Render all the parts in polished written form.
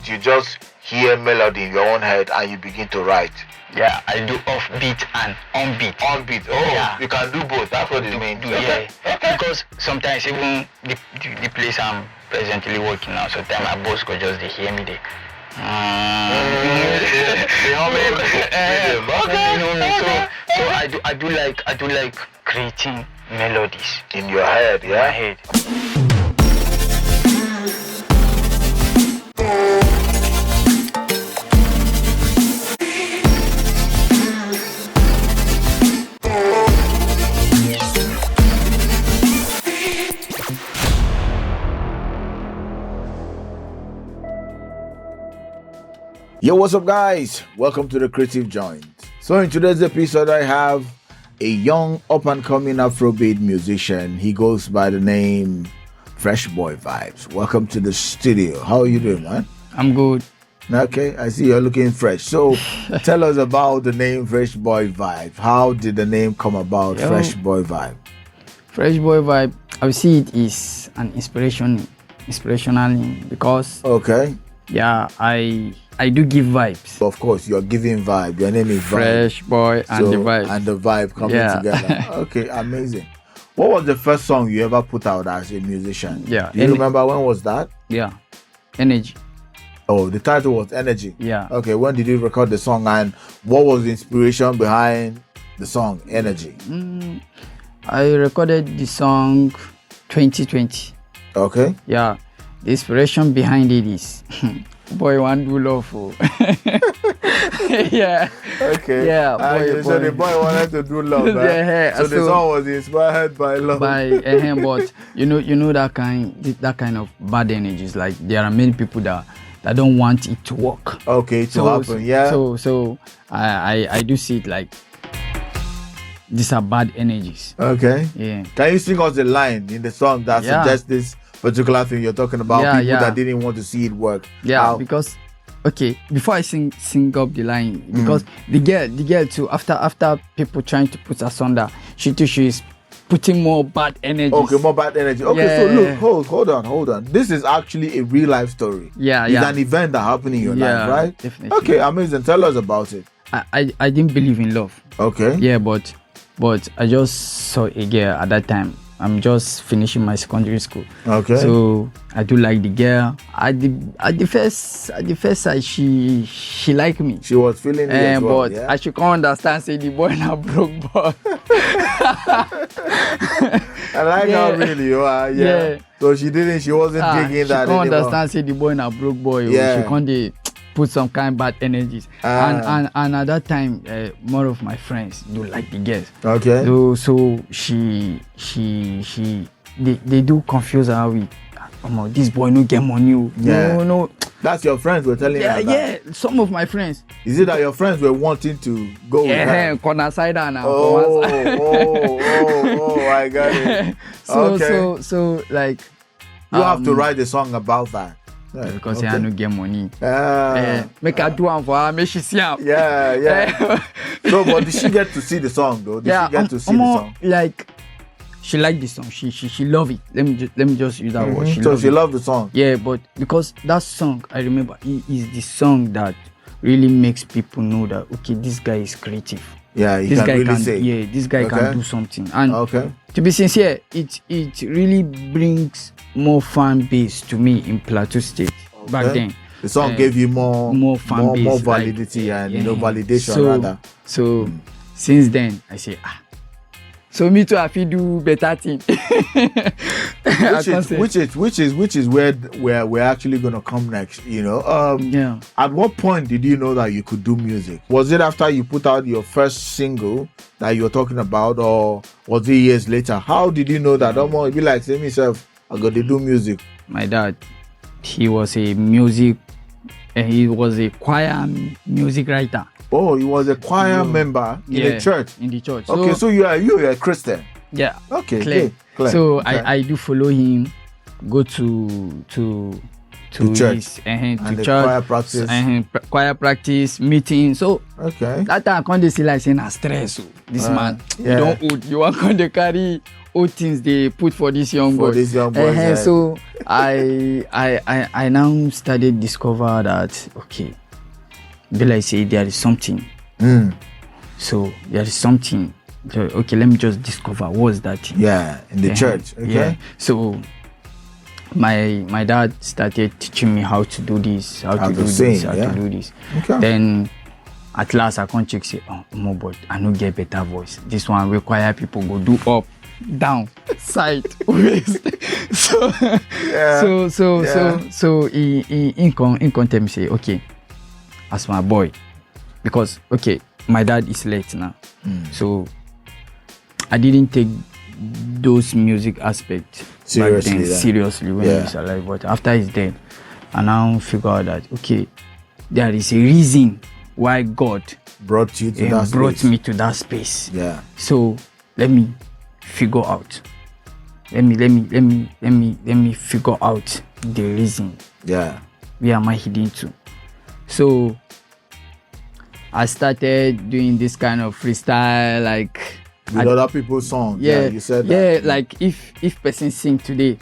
you just hear melody in your own head and you begin to write? Yeah, I do offbeat and onbeat. Onbeat. Oh, yeah. You can do both. That's what it means. Yeah. Because sometimes even the place I'm presently working now, sometimes my boss could just hear me there. So I do like creating melodies in your head, in my head. Yo, what's up guys? Welcome to the Creative Joint. So in today's episode I have a young up-and-coming Afrobeat musician. He goes by the name FRESHBOIVIBEZ. Welcome to the studio. How are you doing, man? I'm good. Okay, I see you're looking fresh. So tell us about the name FRESHBOIVIBEZ. How did the name come about, FRESHBOIVIBEZ? FRESHBOIVIBEZ, I would see it is an inspirational name because yeah, I do give vibes. Of course, you're giving vibe. Your name is Vibe. Fresh Boy and the vibe. And the vibe coming together. Okay, amazing. What was the first song you ever put out as a musician? Yeah. Do you remember when was that? Yeah. Energy. Oh, the title was Energy. Yeah. Okay, when did you record the song and what was the inspiration behind the song Energy? I recorded the song 2020. Okay. Yeah. The inspiration behind it is boy want do love for yeah. Okay. Yeah. So the boy wanted to do love, right? Yeah. So the song was inspired by love. But you know that kind of bad energies. Like there are many people that don't want it to work. Okay, to happen. Yeah. So I do see it like these are bad energies. Okay. Yeah. Can you sing us a line in the song that suggests this particular thing you're talking about? People that didn't want to see it work. Yeah, because before I sing up the line, because the girl too, after people trying to put us under, she is putting more bad energy. Okay, more bad energy. Okay, so look, hold on. This is actually a real life story. Yeah, it's an event that happened in your life, right? Definitely. Okay, amazing. Tell us about it. I didn't believe in love. Okay. Yeah, but I just saw a girl at that time. I'm just finishing my secondary school. Okay. So I do like the girl. At the first sight, she liked me. She was feeling it as well, but I should can't understand. Say the boy now broke boy. I like how really you are. Yeah. So she wasn't digging that anymore. She can't understand. Say the boy now broke boy. Yeah. She can't put some kind of bad energies. And at that time, more of my friends do like the girls. Okay. So they do confuse her with, this boy no get money. No. That's your friends were telling you that? Yeah, some of my friends. Is it that your friends were wanting to go with her? Yeah, corner side now. Oh, I got it. So like you have to write a song about that. Yeah, because I no get money. Make her do one for her, make she see her. Yeah. So, but did she get to see the song though? Did she get to see the song? Like, she liked the song. She loved it. Let me just use that word. She loved the song. Yeah, but because that song, I remember, it is the song that really makes people know that this guy is creative. Yeah, this guy can say. Yeah, this guy can do something. And to be sincere, it really brings more fan base to me in Plateau State back then. The song gave you more fan base, more validity, and validation rather. So since then, I say so me too, I feel do better thing. which is where we're actually gonna come next. At what point did you know that you could do music? Was it after you put out your first single that you were talking about, or was it years later? How did you know that? Don't be like say myself, I got to do music. My dad, he was a choir music writer. Oh, he was a choir member in the church. In the church. Okay, so you are a Christian. Yeah. Okay. Clear. So I do follow him, go to church, to church, choir practice, meeting. So that time I can't see like saying stress. This man, you don't old. You want to carry old things they put for this young boy. For this young boy. So I now started discover that okay, Bill, I say there is something. So there is something. So, okay, let me just discover what's that thing. Yeah, in the church. Okay. Yeah. So my dad started teaching me how to do this, how to do this. Okay. Then at last I can't check say, oh my boy, I don't get better voice. This one require people go do up, down, side, waist. So in content me say, okay, as my boy, because okay, my dad is late now. So I didn't take those music aspects seriously when he's alive. But after he's dead, I now figure out that okay, there is a reason why God brought you to me to that space. Yeah. So let me figure out. Let me figure out the reason. Yeah. Where am I heading to? So I started doing this kind of freestyle, like with other people's songs. Yeah, you said that. Yeah, like if person sing today,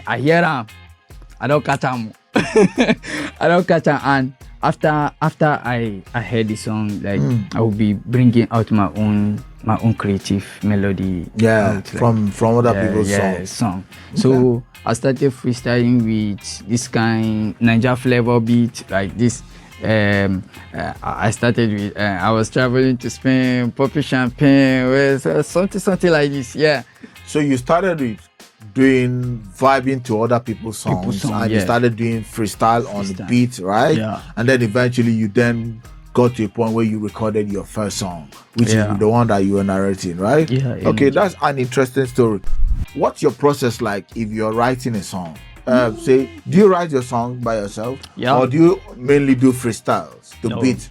I hear them, I don't catch them. I don't catch them, and after I heard the song, like I will be bringing out my own creative melody. Yeah, out, like, from other people's songs. Okay. So I started freestyling with this kind Nigerian flavor beat, like this. I started with I was traveling to Spain, popping champagne, with something like this. Yeah. So you started with vibing to other people's songs, and you started doing freestyle on the beat, right? Yeah. And then eventually you then got to a point where you recorded your first song, which is the one that you were narrating, right? Yeah. Okay, that's an interesting story. What's your process like if you're writing a song? Say, do you write your song by yourself? Yeah. Or do you mainly do freestyles, the beat?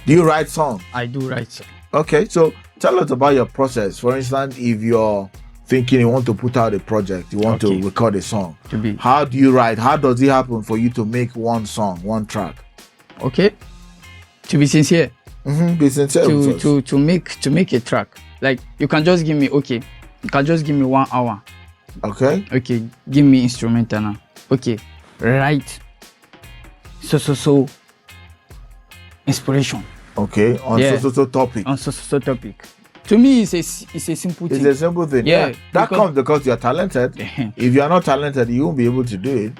Do you write songs? I do write songs. Okay, so tell us about your process. For instance, if you're thinking you want to put out a project, you want to record a song, how do you write? How does it happen for you to make one song, one track? Okay, to be sincere. Be sincere. To make a track, like you can just give me 1 hour. Okay, give me instrumental now. Okay, write so inspiration. Okay, on so topic. On so topic. To me, it's a simple thing. It's a simple thing. Yeah, that comes because you're talented. If you're not talented, you won't be able to do it.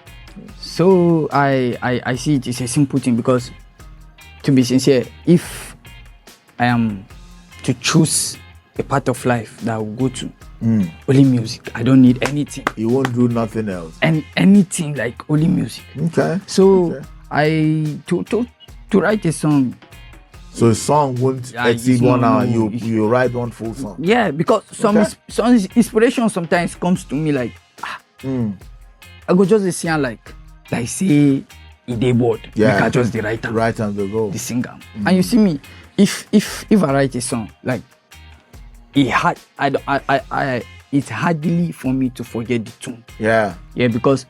So I see it is a simple thing because, to be sincere, if I am to choose a part of life that I will go to, only music. I don't need anything. You won't do nothing else. And anything like only music. Okay. So to write a song. So a song won't exceed 1 hour. You write one full song. Yeah, because some inspiration sometimes comes to me like I go just sing like say it dey bored. Yeah. Like I just the writer. Write and go. The singer. And you see me, if I write a song, like it's hardly for me to forget the tune. Yeah. Yeah, because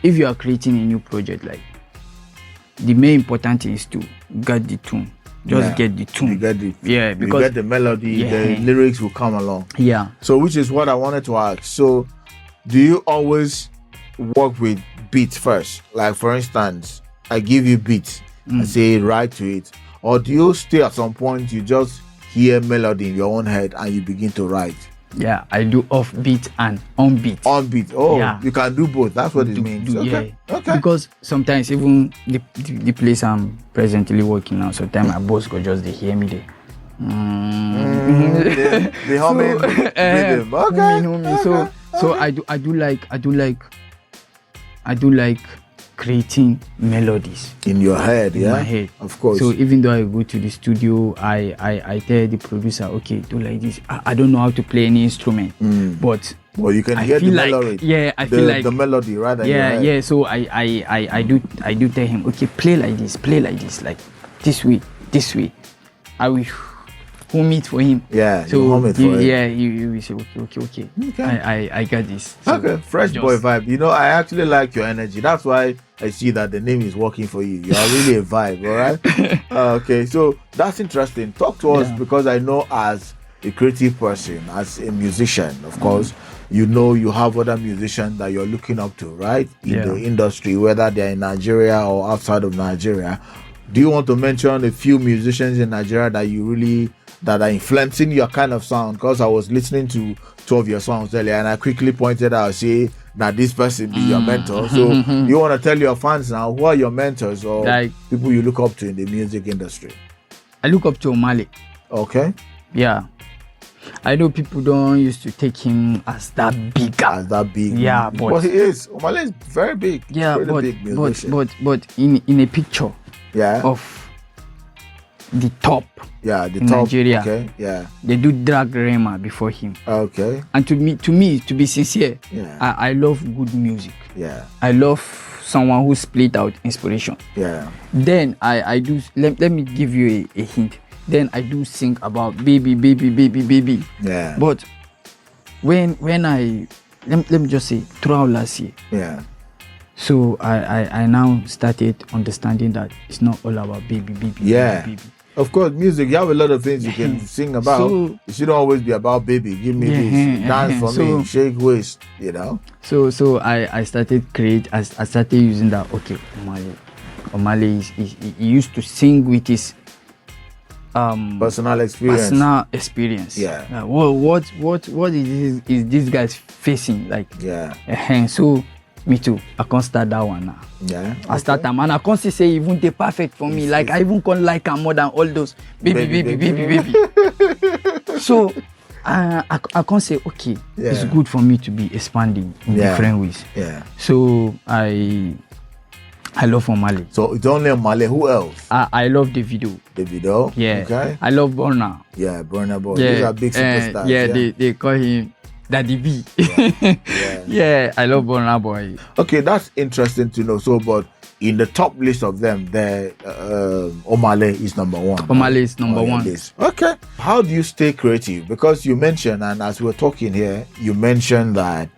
if you are creating a new project, like the main important thing is to get the tune. Just get the tune. You get it. Yeah, because you get the melody, the lyrics will come along. Yeah. So which is what I wanted to ask. So do you always work with beats first? Like for instance, I give you beats and say write to it. Or do you stay at some point you just hear melody in your own head and you begin to write? Yeah, I do off beat and on beat. On beat. Oh, yeah. You can do both. That's what it means. Okay. Because sometimes even the place I'm presently working now, sometimes my boss go just they hear me there. The humming rhythm. Okay. So I do like creating melodies in your head. In my head, of course. So even though I go to the studio, I tell the producer, okay, do like this. I don't know how to play any instrument, but you can hear the melody. Yeah, I feel like the melody rather. Yeah. So I do tell him, okay, play like this, like this way. I will hum it for him. Yeah, so hum it for him. Yeah, you will say okay. I got this. So okay, fresh boy vibe. You know, I actually like your energy. That's why I see that the name is working for you. You are really a vibe, all right? Okay, so that's interesting. Talk to us because I know as a creative person, as a musician, of course, you know you have other musicians that you're looking up to, right? In the industry, whether they're in Nigeria or outside of Nigeria. Do you want to mention a few musicians in Nigeria that are influencing your kind of sound? Because I was listening to 2 of your songs earlier, and I quickly pointed out, say that this person be your mentor. So you want to tell your fans now, who are your mentors or like, people you look up to in the music industry? I look up to Omale. Okay. Yeah. I know people don't used to take him as that big. Yeah, but he is. Omale is very big. Yeah, but in a picture of the top. Yeah, the in top. Nigeria. Okay. Yeah. They do drag Rema before him. Okay. And to me, to be sincere, I love good music. Yeah. I love someone who split out inspiration. Yeah. Then I do. Let me give you a hint. Then I do sing about baby. Yeah. But when I let me just say throughout last year. Yeah. So I now started understanding that it's not all about baby. Yeah. Baby. Of course, music, you have a lot of things you can sing about. So, it shouldn't always be about baby. Give me this, dance for me, shake waist, you know. So I started I started using that. Okay, Omale he used to sing with his personal experience. Yeah. What is this guy's facing like? Yeah. So me too. I can't start that one now. Yeah. I start them and I can't say even they perfect for me. Like I even can't like him more than all those baby. So I can't say okay. It's good for me to be expanding in different ways. Yeah. So I love Omale. So it's only Omale. Who else? I love Davido. Davido. Yeah. Okay. I love Burna. Yeah, Burna Boy. These are big superstars. Yeah. They call him Daddy B. Yeah, I love Burna Boy. Okay, that's interesting to know. So, but in the top list of them, Omale is number one. Omale is number one. List. Okay. How do you stay creative? Because you mentioned, and as we're talking here, you mentioned that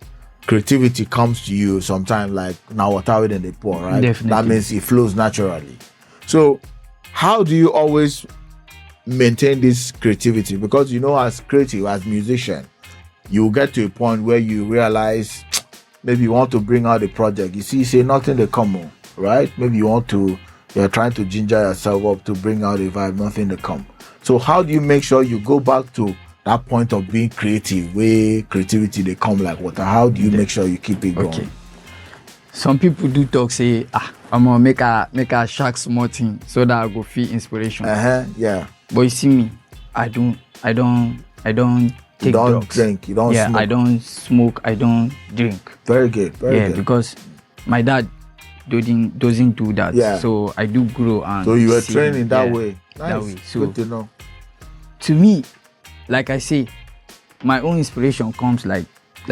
creativity comes to you sometimes like now water in the pour, right? Definitely. That means it flows naturally. So, how do you always maintain this creativity? Because you know, as creative, as musician, you get to a point where you realize maybe you want to bring out a project. You see, say nothing they come on, right? Maybe you're trying to ginger yourself up to bring out a vibe, nothing they come. So how do you make sure you go back to that point of being creative, where creativity they come like water? How do you make sure you keep it going? Okay. Some people do talk, say, I'm gonna make a shark small thing so that I go feel inspiration. Yeah. But you see me, I don't take drugs. Drink, you don't smoke. I don't smoke, I don't drink. Very good. Very good. Because my dad doesn't do that. Yeah. So I do grow and so you were trained in that way. Nice. That way. So good to know. To me, like I say, my own inspiration comes like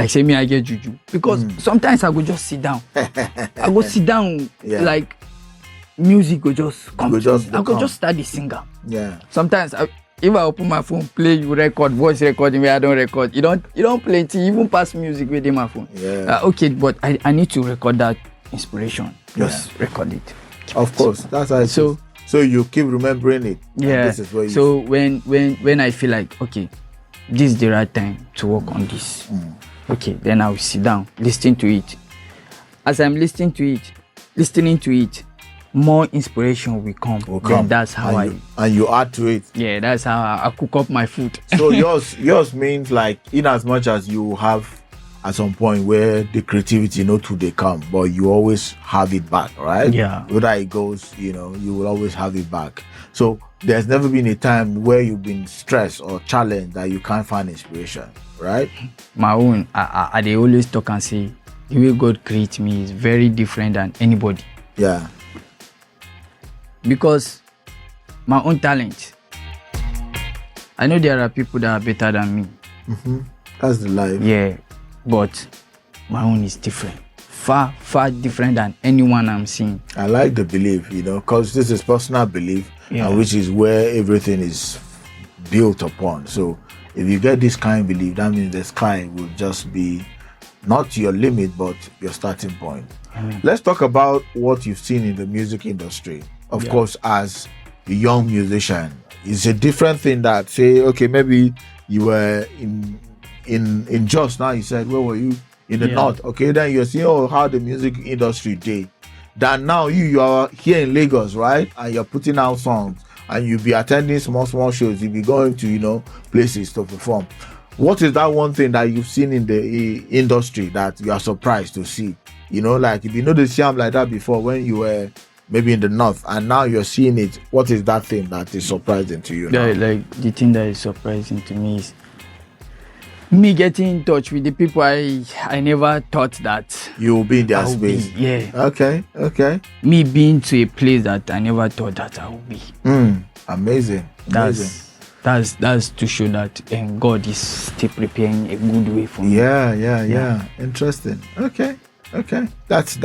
say me I get juju. Because sometimes I go just sit down. Like music will just come. I go just start the singer. Yeah. Sometimes if I open my phone, play, you record, voice recording where I don't record. You don't play it, even pass music within my phone. Yeah. Okay, but I need to record that inspiration. Just record it. Of course, that's how it is. So you keep remembering it. Yeah. This is where so when I feel like okay, this is the right time to work on this. Okay, then I will sit down, listen to it. As I'm listening to it, more inspiration will come. Then that's how and you add to it. Yeah, that's how I cook up my food. So yours means like in as much as you have at some point where the creativity to they come, but you always have it back, right? Yeah. Whether it goes, you will always have it back. So there's never been a time where you've been stressed or challenged that you can't find inspiration, right? My own, I they always talk and say the way God creates me is very different than anybody. Yeah. Because my own talent, I know there are people that are better than me. That's the life. Yeah, but my own is different. Far different than anyone I'm seeing. I like the belief, because this is personal belief, and which is where everything is built upon. So if you get this kind of belief, that means the sky will just be not your limit, but your starting point. Let's talk about what you've seen in the music industry. Of course, as a young musician, it's a different thing that say, okay, maybe you were in Jos. Now you said, where were you? In the north. Okay, then you're seeing how the music industry did. That now you are here in Lagos, right? And you're putting out songs, and you'll be attending small shows. You'll be going to places to perform. What is that one thing that you've seen in the industry that you are surprised to see? Like if you know the Siam like that before when you were maybe in the north, and now you're seeing it. What is that thing that is surprising to you now? Like the thing that is surprising to me is me getting in touch with the people I never thought that you will be in their space. Okay. Me being to a place that I never thought that I would be. Amazing. That's to show that God is still preparing a good way for me. Yeah. Interesting. Okay. That's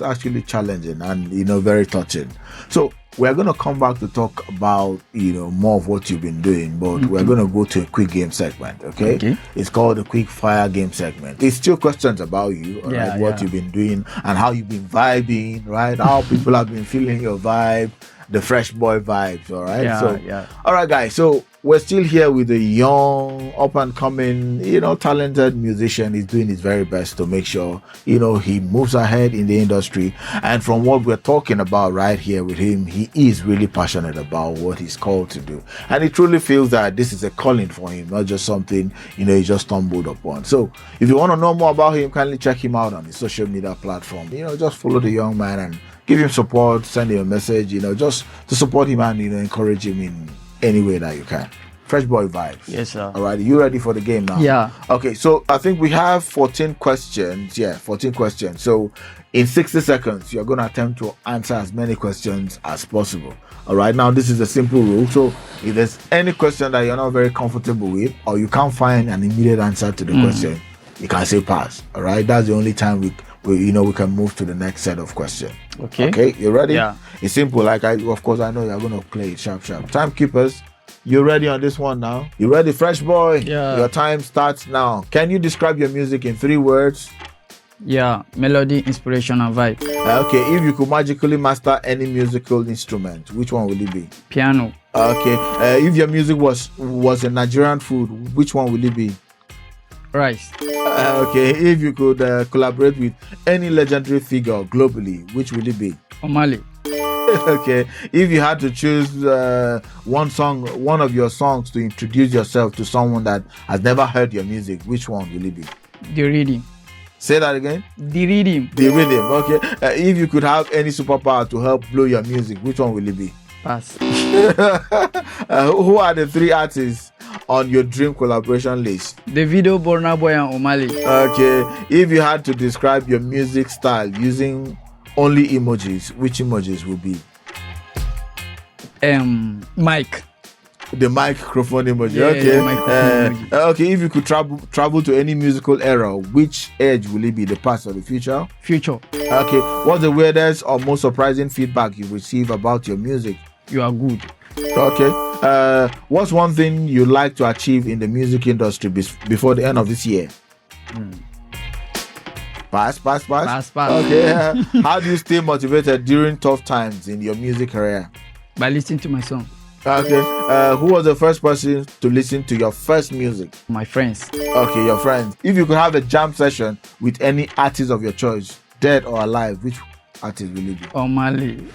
actually challenging and very touching. So we're gonna come back to talk about more of what you've been doing, but we're gonna go to a quick game segment. Okay. It's called the quick fire game segment. It's still questions about you, right? What you've been doing and how you've been vibing, right? How people have been feeling your vibe, the fresh boy vibes. All right. All right, guys. So we're still here with a young, up and coming, talented musician. He's doing his very best to make sure, he moves ahead in the industry. And from what we're talking about right here with him, he is really passionate about what he's called to do. And he truly feels that this is a calling for him, not just something, he just stumbled upon. So if you want to know more about him, kindly check him out on his social media platform. Just follow the young man and give him support, send him a message, just to support him and, encourage him in any way that you can. Fresh boy vibes. Yes, sir. All right, you ready for the game now? Yeah. Okay, so I think we have 14 questions. Yeah, 14 questions. So in 60 seconds, you're going to attempt to answer as many questions as possible. All right, now this is a simple rule. So if there's any question that you're not very comfortable with, or you can't find an immediate answer to the question, you can say pass. All right, that's the only time we can move to the next set of questions. Okay, you ready? Yeah. It's simple. Of course, I know you're going to play it sharp. Timekeepers, you ready on this one now? You ready, fresh boy? Yeah. Your time starts now. Can you describe your music in 3 words? Yeah, melody, inspiration, and vibe. Okay, if you could magically master any musical instrument, which one will it be? Piano. Okay, if your music was a Nigerian food, which one will it be? Rice. Okay, if you could collaborate with any legendary figure globally, which will it be? Omale. Okay, if you had to choose one of your songs to introduce yourself to someone that has never heard your music, which one will it be? The Rhythm. Say that again. The Rhythm. The Rhythm. Okay. If you could have any superpower to help blow your music, which one will it be? Pass. Who are the 3 artists on your dream collaboration list? Davido, Burna Boy, and Omale. Okay. If you had to describe your music style using only emojis, which emojis will be? Mic. The microphone emoji. Yeah, okay. the microphone emoji. Okay. If you could travel to any musical era, which age will it be? The past or the future? Future. Okay. What's the weirdest or most surprising feedback you receive about your music? You are good. Okay. What's one thing you'd like to achieve in the music industry before the end of this year? Pass. Okay. How do you stay motivated during tough times in your music career? By listening to my song. Okay. Who was the first person to listen to your first music? My friends. Okay, your friends. If you could have a jam session with any artist of your choice, dead or alive, which artist will it be? Omale.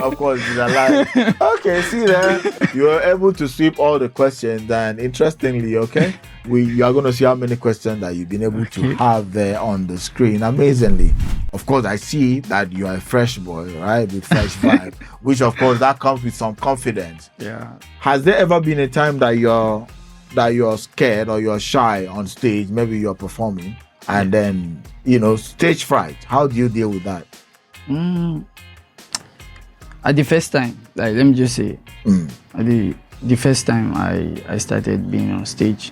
Of course, he's alive. Okay, see there. You were able to sweep all the questions, and interestingly, okay, you are going to see how many questions that you've been able to have there on the screen. Amazingly. Of course, I see that you are a fresh boy, right? With fresh vibe, which of course that comes with some confidence. Yeah. Has there ever been a time that you're scared or you're shy on stage? Maybe you're performing and then, stage fright. How do you deal with that? At the first time, like let me just say, at the first time I started being on stage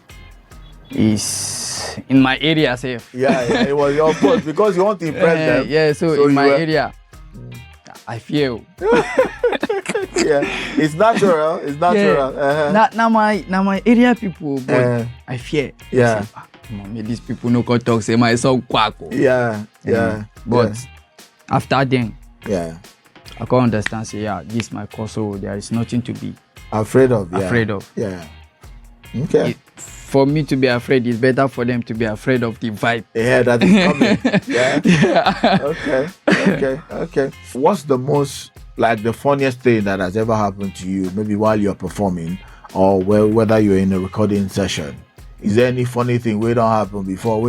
is in my area safe. Yeah, it was of course because you want to impress them. Yeah, so in my area, I feel. Yeah, it's natural. It's natural. Yeah. Now my area people, but I fear. Yeah. Say, these people no can talk. Say my song quacko. Yeah. But after then, I can't understand. Say this is my cause, so there is nothing to be afraid of. Afraid of. Yeah. Okay. for me to be afraid, it's better for them to be afraid of the vibe. Yeah, that is coming. Yeah. Okay. What's the most, like, the funniest thing that has ever happened to you, maybe while you're performing or whether you're in a recording session? Is there any funny thing we don't happen before?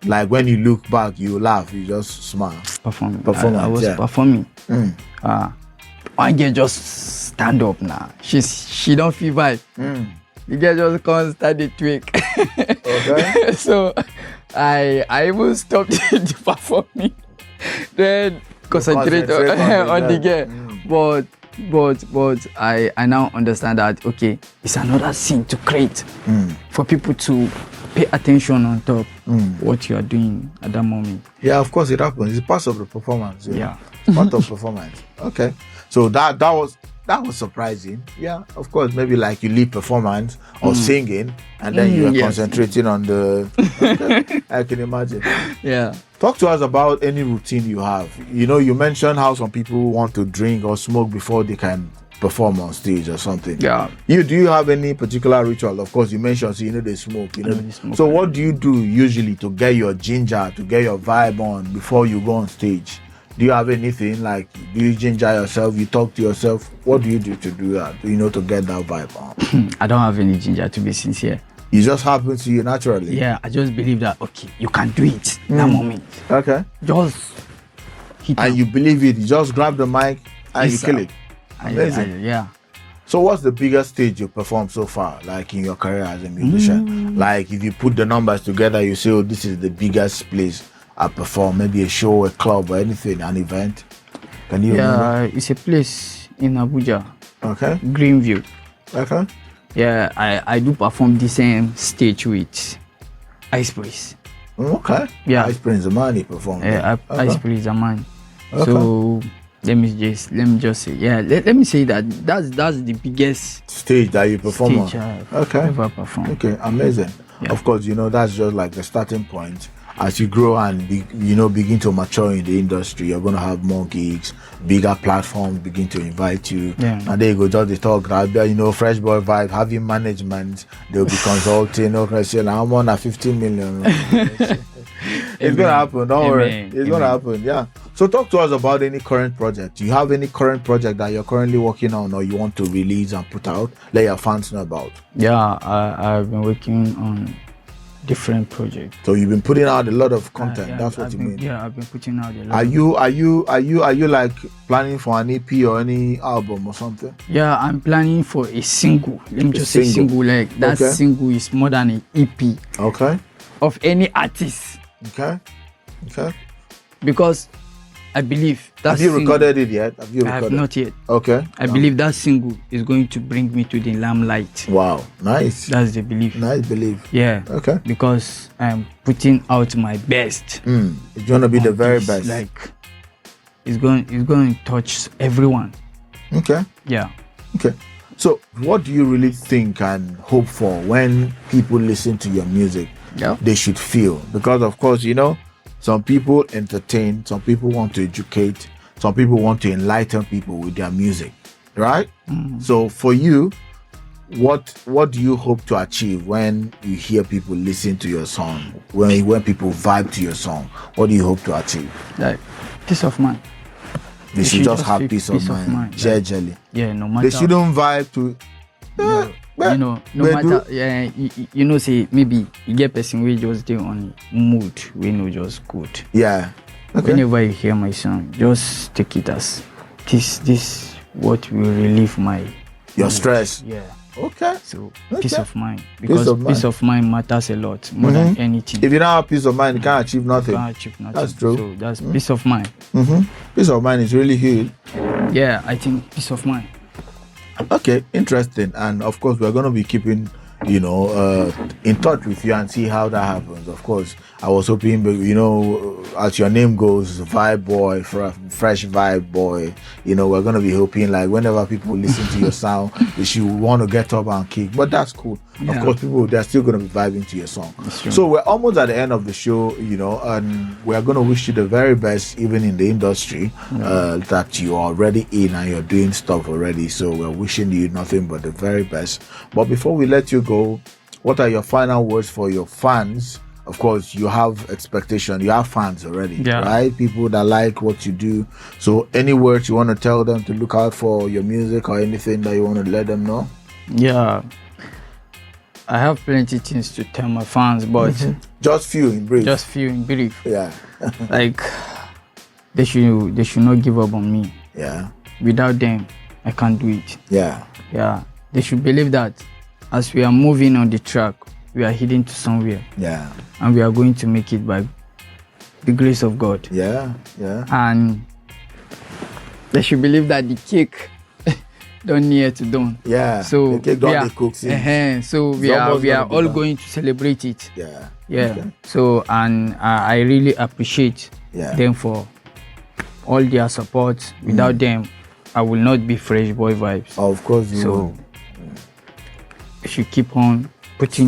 Like when you look back, you laugh, you just smile. Performance. I was performing. One girl just stand up now. She don't feel vibe. The girl just can't start the tweak. Okay. So I even stopped the performing. Then concentrate on the girl. But I now understand that, okay, it's another scene to create for people to pay attention on top what you are doing at that moment. Yeah, of course it happens. It's part of the performance. Yeah. It's part of performance. Okay. So that was surprising. Yeah, of course, maybe like you leave performance or singing and then you are concentrating on the okay, I can imagine. Yeah. Talk to us about any routine you have. You know, you mentioned how some people want to drink or smoke before they can perform on stage or something. Yeah. Do you have any particular ritual? Of course, you mentioned, so they smoke. So what do you do usually to get your ginger, to get your vibe on before you go on stage? Do you have anything, like, do you ginger yourself? You talk to yourself? What do you do to do that? To get that vibe on? I don't have any ginger, to be sincere. It just happens to you naturally. Yeah, I just believe that, okay, you can do it that moment. Okay. Just hit and you believe it. You just grab the mic and you kill it. Amazing. Yeah. So what's the biggest stage you performed so far, like in your career as a musician? Like if you put the numbers together, you say, oh, this is the biggest place I perform, maybe a show, a club or anything, an event. Can you remember? It's a place in Abuja. Okay. Greenview. Okay. Yeah, I do perform the same stage with Ice Prince. Okay. Yeah. Ice Prince Zamani performed. Yeah, okay. Ice Prince Zamani. Okay. So let me just say, let me say that's the biggest stage that you perform stage on. I've ever performed. Okay, amazing. Yeah. Of course, that's just like the starting point. As you grow and begin to mature in the industry, you're going to have more gigs, bigger platforms begin to invite you. Yeah. And there you go, just the talk, Fresh Boy Vibe, having management, they'll be consulting, okay, say, I'm on a 15 million. It's going to happen, don't worry. It's going to happen, yeah. So talk to us about any current project. Do you have any current project that you're currently working on or you want to release and put out? Let your fans know about. Yeah, I've been working on different projects. So you've been putting out a lot of content. That's what you mean. Yeah, I've been putting out a lot. Are you like planning for an EP or any album or something? Yeah, I'm planning for a single. Let me just say single. Like that single is more than an EP. Okay. Of any artist. Okay. Because I believe that. Have you recorded it yet? I have not yet. Okay. I believe that single is going to bring me to the limelight. Wow, nice. That's the belief. Nice belief. Yeah. Okay. Because I'm putting out my best. It's gonna be the very best. Like, it's going to touch everyone. Okay. Yeah. Okay. So, what do you really think and hope for when people listen to your music? Yeah. They should feel, because of course, some people entertain, some people want to educate, some people want to enlighten people with their music, right? So for you, what do you hope to achieve when you hear people listen to your song, when people vibe to your song? What do you hope to achieve? Like peace of mind. They should just have peace of mind. Gradually. Yeah, no matter. They shouldn't vibe to. No matter. Yeah, say maybe you get person we just dey on mood, we know just good. Yeah. Okay. Whenever you hear my song, just take it as this what will relieve your stress. Yeah. Okay. So peace of mind, because peace of mind matters a lot more than anything. If you don't have peace of mind, you can't achieve nothing. That's true. So that's peace of mind. Peace of mind is really huge. Yeah, I think peace of mind. Okay, interesting. And of course, we're going to be keeping, in touch with you and see how that happens. Of course, I was hoping, as your name goes, Vibe Boy, Fresh Vibe Boy, we're going to be hoping like whenever people listen to your sound, they should want to get up and kick. But that's cool. Yeah. Of course, they're still going to be vibing to your song. So we're almost at the end of the show, and we're going to wish you the very best, even in the industry that you are already in and you're doing stuff already. So we're wishing you nothing but the very best. But before we let you go, what are your final words for your fans? Of course, you have expectation. You have fans already, right? People that like what you do. So any words you want to tell them to look out for your music or anything that you want to let them know? Yeah. I have plenty things to tell my fans, but just few in brief. Just few in brief. Yeah. Like they should not give up on me. Yeah. Without them, I can't do it. Yeah. Yeah. They should believe that as we are moving on the track, we are heading to somewhere. Yeah. And we are going to make it by the grace of God. Yeah. Yeah. And they should believe that the cake don't need to done. Yeah. So the cake don't cook. So we are all going to celebrate it. Yeah. Yeah. Okay. So and I really appreciate them for all their support. Without them, I will not be Fresh Boy Vibes. Oh, of course you will. You should keep on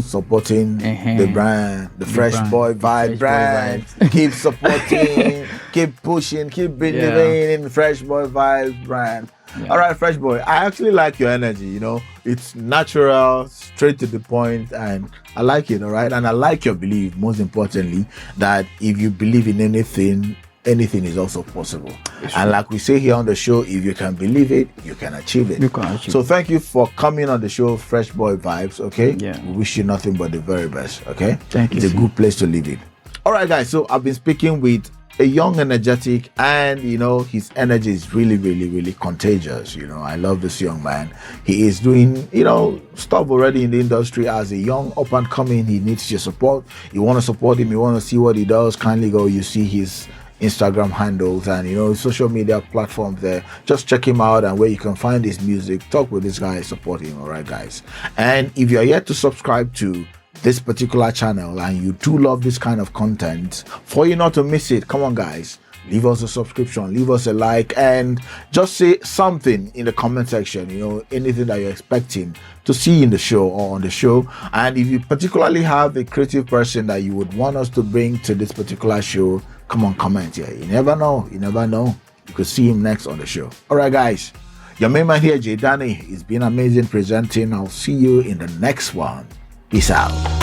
supporting the brand, the Fresh Boy Vibe brand. Keep supporting, keep pushing, keep believing in Fresh Boy Vibe brand. Yeah. All right, Fresh Boy, I actually like your energy. You know, it's natural, straight to the point, and I like it. All right, and I like your belief. Most importantly, that if you believe in anything is also possible. And like we say here on the show, if you can believe it, you can achieve it. So thank you for coming on the show, Fresh Boy Vibes, okay? Yeah. We wish you nothing but the very best, okay? Thank you. It's a good place to live in. All right, guys, so I've been speaking with a young, energetic, and, you know, his energy is really, really, really contagious. You know, I love this young man. He is doing, you know, stuff already in the industry as a young up and coming. He needs your support. You want to support him, you want to see what he does, kindly go, you see his Instagram handles and, you know, social media platforms there. Just check him out, and where you can find his music, talk with this guy, support him. All right, guys. And if you're yet to subscribe to this particular channel and you do love this kind of content, for you not to miss it, come on, guys, leave us a subscription, leave us a like, and just say something in the comment section, you know, anything that you're expecting to see in the show or on the show. And if you particularly have a creative person that you would want us to bring to this particular show, come on, comment here. You never know. You could see him next on the show. All right, guys, your main man here, JayDany, it's been amazing presenting. I'll see you in the next one. Peace out.